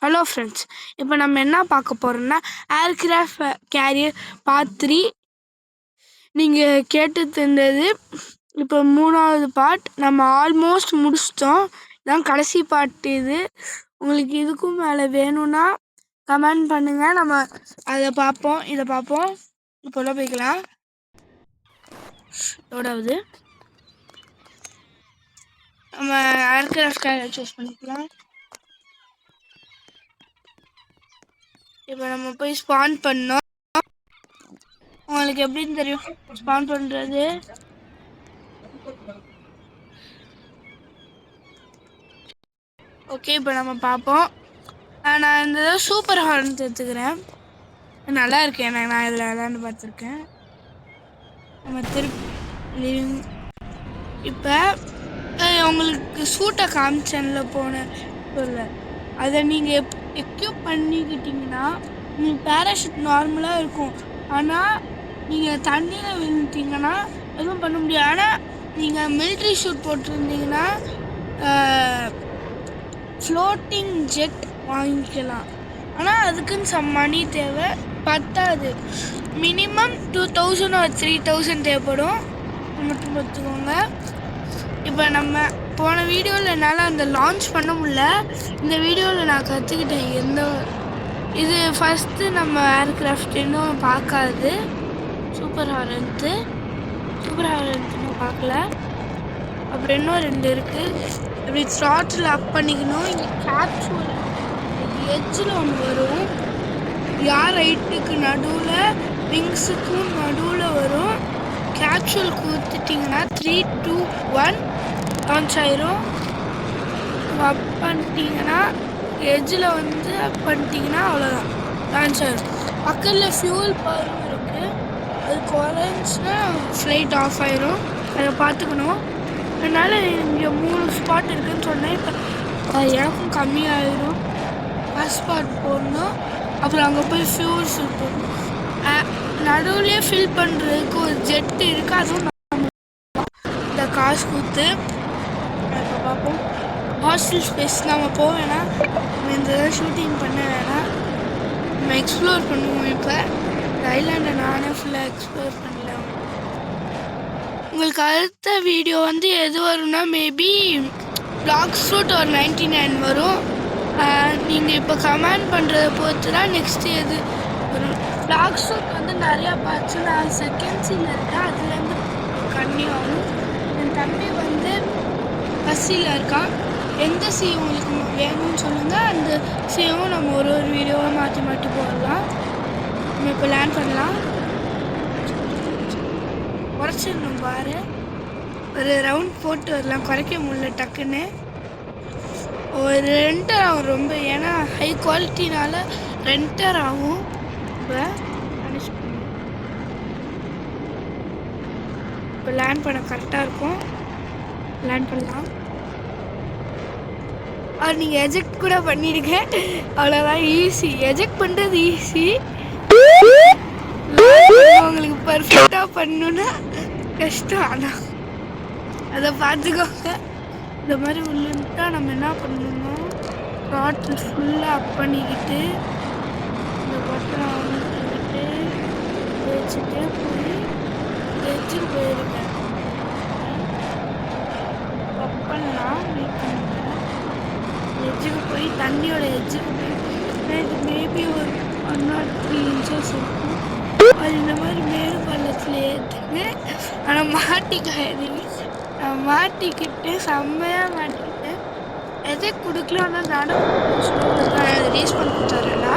Hello friends, இப்போ நம்ம என்ன பார்க்க போகிறோம்னா ஏர்கிராஃப்ட் கேரியர் பார்ட் 3. நீங்கள் கேட்டு தந்தது இப்போ 3வது பார்ட். நம்ம ஆல்மோஸ்ட் முடிச்சிட்டோம். இதான் கடைசி பார்ட். இது உங்களுக்கு இதுக்கும் மேலே வேணும்னா கமெண்ட் பண்ணுங்கள். நம்ம அதை பார்ப்போம், இதை பார்ப்போம். இப்போல்லாம் போய்க்கலாம். எவ்வளவு நம்ம ஏர்கிராஃப்ட் கேரியர் சூஸ் பண்ணிக்கலாம். இப்போ நம்ம போய் ஸ்பான் பண்ணோம். உங்களுக்கு எப்படின்னு தெரியும் ஸ்பான் பண்ணுறது? ஓகே, இப்போ நம்ம பார்ப்போம். நான் இந்த சூப்பர் ஹார்ன் எடுத்துக்கிறேன். நல்லா இருக்கேன். நான் இதில் விளையாண்டு பார்த்துருக்கேன். நம்ம திருப்பி இப்போ உங்களுக்கு சூட்டை காமிச்சன்ல போன சொல்ல, அதை நீங்கள் எக்யூப் பண்ணிக்கிட்டிங்கன்னா உங்களுக்கு பேராஷூட் நார்மலாக இருக்கும். ஆனால் நீங்கள் தண்ணியில் விழுந்துட்டிங்கன்னா எதுவும் பண்ண முடியாது. ஆனால் நீங்கள் மிலிட்ரி ஷூட் போட்டிருந்தீங்கன்னா ஃப்ளோட்டிங் ஜெட் வாங்கிக்கலாம். ஆனால் அதுக்குன்னு சம் மணி தேவை, பத்தாது. மினிமம் 2000 or 3000 தேவைப்படும். மட்டும் பார்த்துக்கோங்க. இப்போ நம்ம போன வீடியோவில் என்னால் அந்த லான்ச் பண்ண முடியல. இந்த வீடியோவில் நான் கற்றுக்கிட்டேன். இது ஃபஸ்ட்டு நம்ம ஏர்கிராஃப்ட் இன்னும் பார்க்காது. சூப்பர் ஹாரன்ட்டு இன்னும் பார்க்கல. அப்புறம் இன்னும் 2 இருக்குது. இப்படி த்ராட்டில் அப் பண்ணிக்கணும். இங்கே கேப்சூல் எட்ஜில் ஒன்று வரும். யார் ரைட்டுக்கு நடுவில் விங்ஸுக்கும் நடுவில் வரும். கேப்சூல் கொடுத்துட்டிங்கன்னா 3, 2, 1 லான்ச் ஆயிரும். அப் பண்ணிட்டீங்கன்னா எட்ஜில் அப் பண்ணிட்டீங்கன்னா அவ்வளோதான், லான்ச் ஆயிரும். பக்கத்தில் ஃபியூல் பவர் இருக்குது. அது குறைஞ்சுன்னா ஃப்ளைட் ஆஃப் ஆயிரும். அதை பார்த்துக்கணும். அதனால் இங்கே 3 ஸ்பாட் இருக்குதுன்னு சொன்னேன். இப்போ எனக்கும் கம்மியாயிரும். ஃபஸ்ட் ஸ்பாட் போடணும். அப்புறம் அங்கே போய் ஃபியூல் ஃபில் பண்ணணும். நடுவுலேயே ஃபில் பண்ணுறதுக்கு ஒரு ஜெட்டு இருக்குது. அதுவும் இந்த காசு கொடுத்து இப்போ பார்ப்போம். ஹாஸ்டல் ஸ்பேஸ் நம்ம போக வேணாம். நம்ம இந்த ஷூட்டிங் பண்ண வேணாம். நம்ம எக்ஸ்ப்ளோர் பண்ணுவோம். இப்போ இந்த ஐலாண்டை நானே ஃபுல்லாக எக்ஸ்ப்ளோர் பண்ணல. உங்களுக்கு அடுத்த வீடியோ எது வரும்னா மேபி பிளாக் ஃப்ரூட் ஒரு 99 வரும். நீங்கள் இப்போ கமெண்ட் பண்ணுறதை பொறுத்து தான் நெக்ஸ்ட்டு எது வரும். பிளாக் ஃப்ரூட் நிறையா பார்ட்ஸ் நான் செகண்ட் சீனில் இருக்கேன். அதுலேருந்து கன்னியூ ஆகும். என் தம்பி பஸ்ஸில் இருக்கான். எந்த சி உங்களுக்கு வேணும்னு சொல்லுங்கள். அந்த சியும் நம்ம ஒரு வீடியோவாக மாற்றி மாற்றி போடலாம். நம்ம இப்போ லேண்ட் பண்ணலாம். குறைச்சிடணும் பாரு. ஒரு ரவுண்ட் போட்டு வரலாம். குறைக்க முடியல டக்குன்னு. ஒரு ரெண்டர் ஆகும் ரொம்ப. ஏன்னா ஹை குவாலிட்டினால ரெண்டர் ஆகும். இப்போ லேண்ட் பண்ண கரெக்டாக இருக்கும். லேண்ட் பண்ணலாம். அது நீங்கள் எஜெக்ட் கூட பண்ணிடுங்க. அவ்வளோதான், ஈஸி. எஜெக்ட் பண்ணுறது ஈஸி. உங்களுக்கு பர்ஃபெக்டாக பண்ணணுன்னா கஷ்டம். ஆனால் அதை பார்த்துக்கோங்க. இந்த மாதிரி உள்ளிட்டா நம்ம என்ன பண்ணணும், த்ராட்டில் ஃபுல்லாக அப் பண்ணிக்கிட்டு இந்த பட்டனை வாங்கிக்கிட்டு வச்சுட்டு போய் எட்ஜுக்கு போயிருக்கேன். அப் பண்ணலாம். வெயிட் பண்ணுறேன். எட்ஜுக்கு போய் தண்ணியோட எட்ஜுக்கு போய் மேபி ஒரு 1 or 3 inches இருக்கும். அது இந்த மாதிரி மேல் பள்ளத்தில் ஏற்றுங்க. ஆனால் மாட்டிக்காதீங்க. நான் மாட்டிக்கிட்டு செம்மையாக மாட்டிக்கிட்டேன். எதை கொடுக்கலன்னா நானும் ரீஸ் பண்ணி கொடுத்துறேன்னா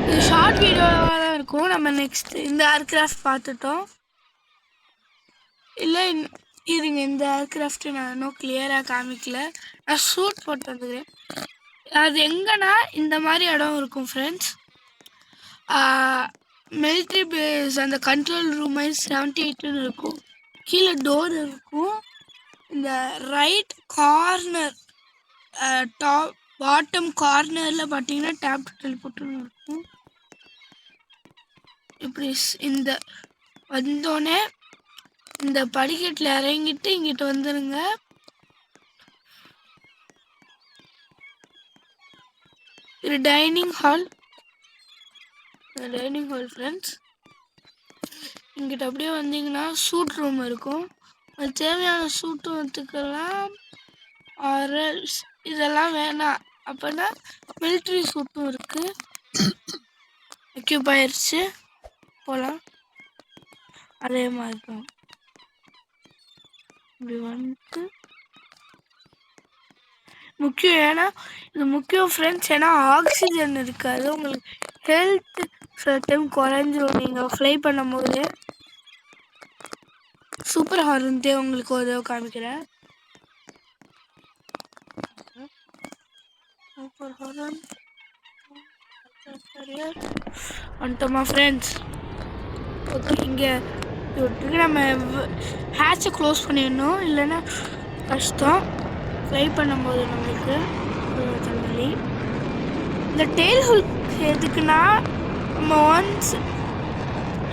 இது ஷார்ட் வீடியோவாக தான் இருக்கும். நம்ம நெக்ஸ்ட் இந்த ஏர்கிராஃப்ட் பார்த்துட்டோம். இல்லை இருங்க, இந்த ஏர்கிராஃப்ட்டு நான் இன்னும் கிளியராக காமிக்கல. நான் ஷூட் போட்டு வந்துக்கிறேன். அது எங்கன்னா இந்த மாதிரி இடம் இருக்கும் ஃப்ரெண்ட்ஸ். மிலிட்ரி பேஸ் அந்த கண்ட்ரோல் ரூம் 78 இருக்கும். கீழே டோர் இருக்கும். இந்த ரைட் கார்னர் பாட்டம் கார்னரில் பார்த்தீங்கன்னா டேப் டெலிபோர்ட்னு இருக்கும். இப்படி இந்த வந்தோடனே இந்த படிக்கட்டில் இறங்கிட்டு இங்கிட்ட வந்துடுங்க. இது டைனிங் ஹால் ஃப்ரெண்ட்ஸ். இங்கிட்ட அப்படியே வந்தீங்கன்னா சூட் ரூம் இருக்கும். அது தேவையான சூட்டு வச்சுக்கலாம். ஆரல்ஸ் இதெல்லாம் வேணாம் அப்படின்னா மிலிட்ரி சூட்டும் இருக்கு. எக்யூப் ஆயிடுச்சு, போகலாம். அதே மாதிரி தான் இப்படி வந்துட்டு முக்கியம். ஏன்னா இது முக்கியம் ஃப்ரெண்ட்ஸ். ஏன்னா ஆக்சிஜன் இருக்காது, உங்களுக்கு ஹெல்த் சில டைம் குறைஞ்சிரும் நீங்கள் ஃப்ளை பண்ணும் போது. சூப்பர் ஹாரன்ட்டே உங்களுக்கு ஒரு காமிக்கிறேன். சூப்பர் ஹாரன் வந்துட்டோமா ஃப்ரெண்ட்ஸ்? ஓகே, இங்கே நம்ம ஹேட்சை க்ளோஸ் பண்ணிடணும், இல்லைன்னா கஷ்டம் ஃப்ளை பண்ணும்போது நம்மளுக்கு தலைவலி. இந்த டெயில் ஹுக் எதுக்குன்னா நம்ம ஒன்ஸ்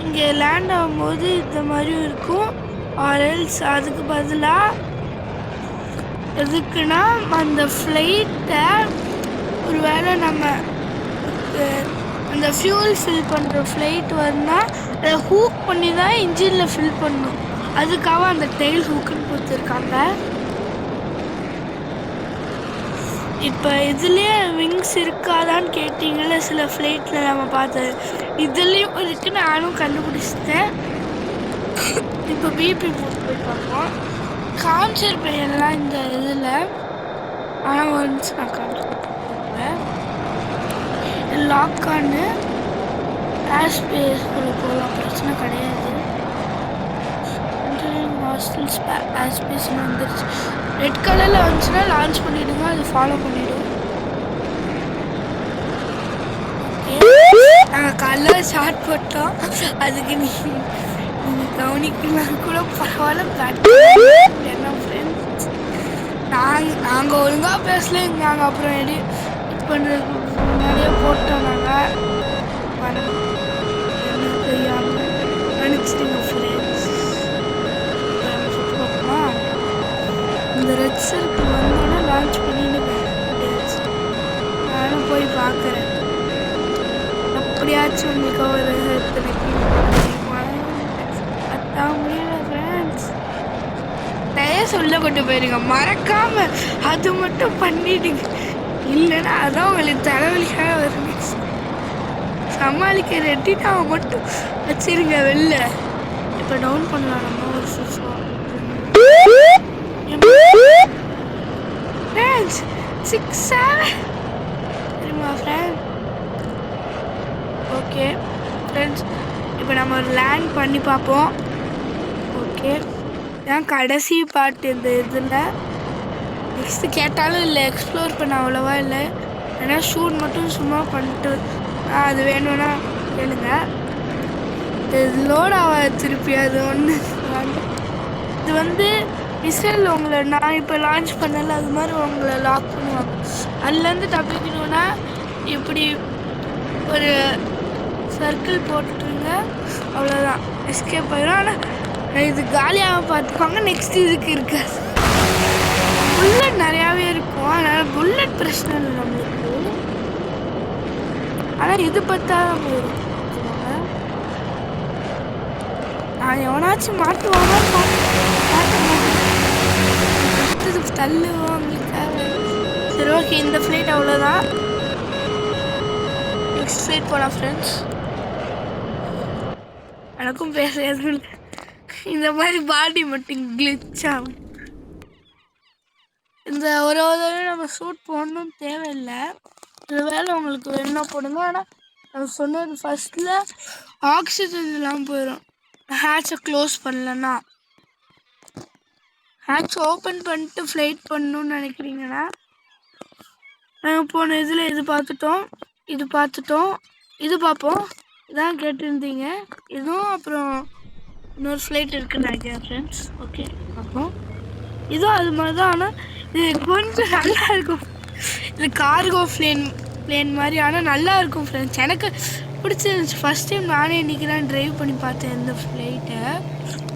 இங்கே லேண்ட் ஆகும்போது இந்த மாதிரியும் இருக்கும். ஆர்எல்ஸ் அதுக்கு பதிலாக எதுக்குன்னா அந்த ஃப்ளைட்டை ஒரு வேளை நம்ம அந்த ஃபியூல் ஃபில் பண்ணுற ஃப்ளைட் வரணும்னா அதை ஹூக் பண்ணி தான் இன்ஜினில் ஃபில் பண்ணணும். அதுக்காக அந்த டெயில் ஹூக்குன்னு கொடுத்துருக்காங்க. இப்போ இதுலேயே விங்ஸ் இருக்காதான்னு கேட்டிங்கள, சில ஃப்ளைட்டில் நம்ம பார்த்தது இதுலேயும் இருக்கு, நானும் கண்டுபிடிச்சிட்டேன். இப்போ பிபி போய் பார்ப்போம். காமிச்சிருப்பேன் எல்லாம் இந்த இதில், ஆனால் ஒன்ஸ் நான் காமிச்சிருப்பேன். லாக்கான்னு ஏர்ஸ்பேஸ்குள்ளே போகலாம், பிரச்சனை கிடையாது. ஏர்ஸ்பேஸ்னு வந்துருச்சு. ரெட் கலரில் வந்துச்சுன்னா லான்ச் பண்ணிவிடுங்க, அது ஃபாலோ பண்ணிவிடும். நாங்கள் காலைல ஷார்ட் போட்டோம், அதுக்கு நீங்கள் கவனிக்கலாம் கூட பரவாயில்ல. என்ன ஃப்ரெண்ட்ஸ், நாங்கள் ஒழுங்காக பேசலைங்க. நாங்கள் அப்புறம் எடிட் பண்ணுறதுக்கு முன்னாடியே போட்டோம். நாங்கள் தெரியாமல் நினச்சிடுங்க ஃப்ரெண்ட்ஸ். இந்த ரெட் சர்க்கிள் வந்தோடனே லான்ச் பண்ணிட்டு நானும் போய் பார்க்குறேன். அப்படியாச்சும் உங்களுக்கு ஒரு முடியல ஃப்ரெண்ட்ஸ். நிறைய சொல்ல கொண்டு போயிருங்க, மறக்காம அது மட்டும் பண்ணிடுங்க. இல்லைன்னா அதான் உங்களுக்கு தலைவலிக்காக வரும். சமாளிக்க ரெட்டினா மட்டும் வச்சிருங்க வெளில. இப்போ டவுன் பண்ணலாம் நம்ம ஒரு ஃப்ரெண்ட்ஸ் 6-7 தெரியுமா ஃப்ரெண்ட்? ஓகே ஃப்ரெண்ட்ஸ், இப்போ நம்ம ஒரு லேண்ட் பண்ணி பார்ப்போம். ஓகே, இதான் கடைசி பார்ட் இந்த இதில். நெக்ஸ்ட்டு கேட்டாலும் இல்லை, எக்ஸ்ப்ளோர் பண்ண அவ்வளோவா இல்லை. ஏன்னா ஷூட் மட்டும் சும்மா பண்ணிட்டு அது வேணும்னா கேளுங்க. இது லோட் ஆகாது திருப்பி. அது ஒன்று இது வந்து மிசைல் உங்களை நான் இப்போ லான்ச் பண்ணல, அது மாதிரி உங்களை லாக் பண்ணுவாங்க. அதுலேருந்து தப்பிக்கணுன்னா இப்படி ஒரு சர்க்கிள் போட்டுருங்க, அவ்வளோதான், எஸ்கேப் ஆயிடும். ஆனால் இது காலியாக பார்த்துப்பாங்க. நெக்ஸ்ட் இதுக்கு இருக்காது, புல்லட் நிறையாவே இருக்கும். அதனால் புல்லட் பிரச்சனை இல்லை நம்மளுக்கு. ஆனால் இது பார்த்தா போயிடும். நான் எவனாச்சும் மாட்டுவாங்க, தள்ளுவோம் அவங்களுக்காக. சரி ஓகே, இந்த ஃப்ளைட் அவ்வளோதான். நெக்ஸ்ட் ஃப்ளைட் போகலாம் ஃப்ரெண்ட்ஸ். எனக்கும் பேச எதுவும் இல்லை, இந்த மாதிரி பாடி மட்டும் கிளிச் ஆகும். இந்த ஒரு தடவை நம்ம ஷூட் போடணும் தேவையில்லை. இது வேலை உங்களுக்கு வேணும்னா போடுங்க. ஆனால் நான் சொன்னது ஃபஸ்ட்டில் ஆக்சிஜன் இல்லாமல் போயிடும் ஹேட்சை க்ளோஸ் பண்ணலன்னா. ஹேட்ச் ஓப்பன் பண்ணிட்டு ஃப்ளைட் பண்ணணுன்னு நினைக்கிறீங்கன்னா, நாங்கள் போன இதில் இது பார்த்துட்டோம், இது பார்ப்போம். இதான் கேட்டிருந்தீங்க. இதுவும் அப்புறம் இன்னொரு ஃப்ளைட் இருக்குன்னு நினைக்கிறேன் ஃப்ரெண்ட்ஸ். ஓகே பார்ப்போம். இதுவும் அது மாதிரி தான், ஆனால் இது கொஞ்சம் நல்லா இருக்கும். இது கார்கோ பிளேன் மாதிரி, ஆனால் நல்லா இருக்கும் ஃப்ரெண்ட்ஸ். எனக்கு பிடிச்சிருந்துச்சு. ஃபஸ்ட் டைம் நானே இன்றைக்கி தான் ட்ரைவ் பண்ணி பார்த்தேன் இந்த ஃப்ளைட்டை.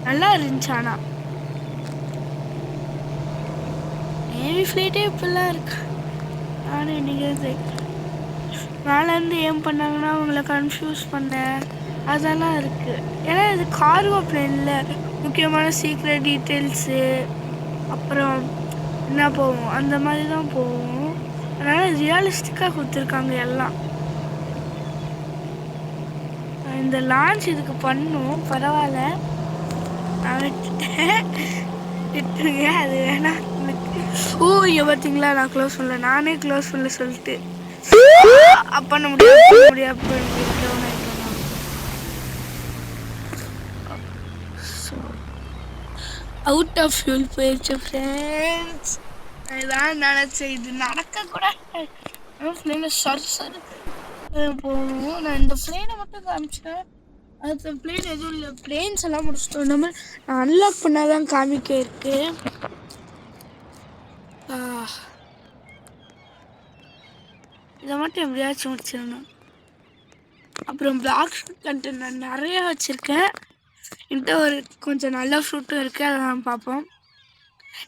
நல்லா இருந்துச்சு. ஆனால் நேவி ஃப்ளைட்டே இப்படிலாம் இருக்கு. நானும் இன்றைக்கி மேலேருந்து ஏம் பண்ணாங்கன்னா அவங்கள கன்ஃபியூஸ் பண்ண அதெல்லாம் இருக்குது. ஏன்னா இது கார்கோ பிளேனில் முக்கியமான சீக்ரெட் டீட்டெயில்ஸு அப்புறம் என்ன போகும் அந்த மாதிரி தான் போகும். அதனால் ரியலிஸ்டிக்காக கொடுத்துருக்காங்க எல்லாம். இந்த லான்ச் இதுக்கு பண்ணும் பரவாயில்ல, நான் விட்டுட்டேன், விட்டுருங்க. அது வேணாம் எனக்கு. ஓ இங்கே பார்த்தீங்களா, நான் க்ளோஸ் பண்ணல, நானே க்ளோஸ் பண்ணல சொல்லிட்டு பண்ண முடியாது. அவுட் ஆஃப் ஃபியூல் போயிடுச்சு ஃப்ரெண்ட்ஸ். இதான் நினச்சேன், இது நடக்கக்கூடாது. ஃப்ளைனில் சரி போகணும். நான் இந்த ஃப்ளைனை மட்டும் காமிச்சேன், அது பிளேன் எதுவும் இல்லை. பிளேன்ஸ் எல்லாம் முடிச்சிட்டோம். நம்ம நான் அன்லாக் பண்ணாதான் காமிக்க இருக்கு. இதை மட்டும் எப்படியாச்சும் முடிச்சிடணும். அப்புறம் பிளாக் ஷூட் கண்டென்ட் நான் நிறையா வச்சுருக்கேன். என்கிட்ட ஒரு கொஞ்சம் நல்ல ஃப்ரூட்டும் இருக்குது, அதை நான் பார்ப்போம்.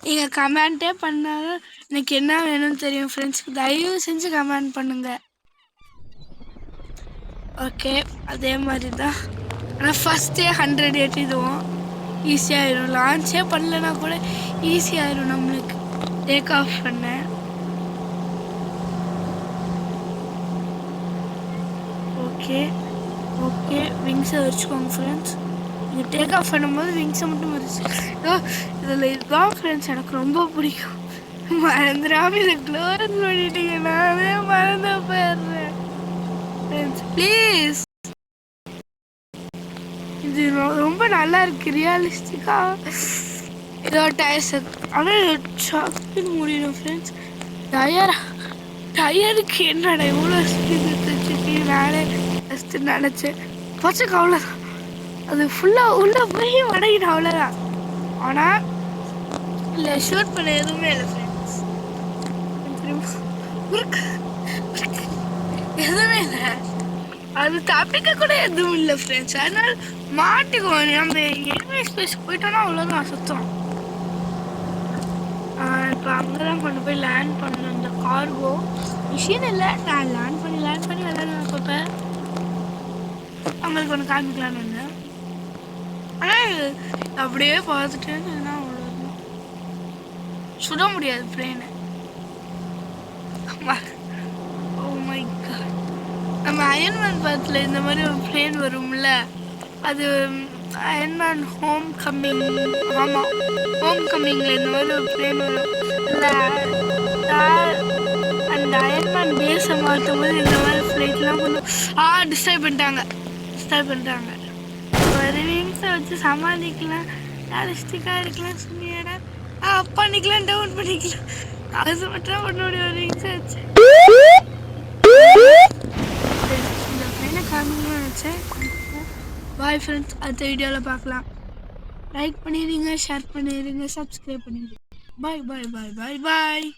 நீங்கள் கமெண்ட்டே பண்ணாலும் எனக்கு என்ன வேணும்னு தெரியும் ஃப்ரெண்ட்ஸ்க்கு. தயவு செஞ்சு கமெண்ட் பண்ணுங்கள். ஓகே, அதே மாதிரி தான். ஆனால் ஃபஸ்ட்டே 100 ஏற்றிடுவோம், ஈஸியாகிடும். லான்ச்சே பண்ணலன்னா கூட ஈஸியாகிடும் நம்மளுக்கு டேக் ஆஃப் பண்ண. ஓகே ஓகே, விங்ஸை வச்சுக்கோங்க ஃப்ரெண்ட்ஸ். நீங்கள் டேக் ஆஃப் பண்ணும்போது விங்ஸை மட்டும் வச்சு இதில் இதுதான் ஃப்ரெண்ட்ஸ் எனக்கு ரொம்ப பிடிக்கும். மறந்துடாமல் இதை க்ளோஸ் பண்ணிட்டீங்க, நானே மறந்து போயிடுறேன் ஃப்ரெண்ட்ஸ். ப்ளீஸ், இது ரொம்ப நல்லா இருக்கு, ரியலிஸ்டிக்காக. ஏதோ டயர்ஸ், ஆனால் ஷாப்பிங் முடியணும் ஃப்ரெண்ட்ஸ். டயருக்கு என்னடா எவ்வளோ ஸ்பீடு நானே ஃபஸ்ட்டு நினச்சேன். பச்சைக்கு அவ்வளோதான், அது ஃபுல்லாக உள்ளே போய் வடையிடும், அவ்வளோதான். ஆனால் இல்லை, ஷூட் பண்ண எதுவுமே இல்லை ஃப்ரெண்ட்ஸ், எதுவுமே இல்லை. அது தப்பிக்க கூட எதுவும் இல்லை ஃப்ரெண்ட்ஸ். அதனால மாட்டிக்குவோம். நம்ம எனிமே ஸ்பேஸ் போயிட்டோன்னா அவ்வளோதான், சுத்தம். இப்போ அங்கே தான் கொண்டு போய் லேண்ட் பண்ணணும். இந்த கார்கோ மிஷின் இல்லை, நான் லேண்ட் பண்ணி விளையாடுவேன். அப்பப்போ அவங்களுக்கு ஒன்று காமிக்கலான்னு வந்தேன். ஆனால் அப்படியே பார்த்துட்டு அவ்வளோதான், சுட முடியாது பிளேனை. ஓ மை காட், நம்ம அயன்மேன் படத்தில் இந்த மாதிரி ஒரு பிளேன் வரும்ல, அது அயன்மேன் ஹோம் கம்மிங். ஆமாம், ஹோம் கம்மிங்கில் இந்த மாதிரி ஒரு பிளேன் வரும். அந்த அயன்மேன் பேஸை மாற்றும் போது இந்த மாதிரி ஃப்ளைட்லாம் கொஞ்சம் டிஸ்டர்ப் பண்ணிட்டாங்க. ஒரு விங்ஸை வச்சு சமாளிக்கலாம், ரியலிஸ்டிக்காக இருக்கலாம் சொன்னியடா. அப் பண்ணிக்கலாம், டவுன் பண்ணிக்கலாம், அது மட்டும் பண்ண முடியும் ஒரு விங்ஸை வச்சு. இந்த ஃப்ளைனை காமிக்கணும்னு நினச்சேன். பாய் ஃப்ரெண்ட்ஸ், அடுத்த வீடியோவில் பார்க்கலாம். லைக் பண்ணிடுங்க, ஷேர் பண்ணிடுங்க, சப்ஸ்கிரைப் பண்ணிடுங்க. பாய் பாய் பாய் பாய் பாய்.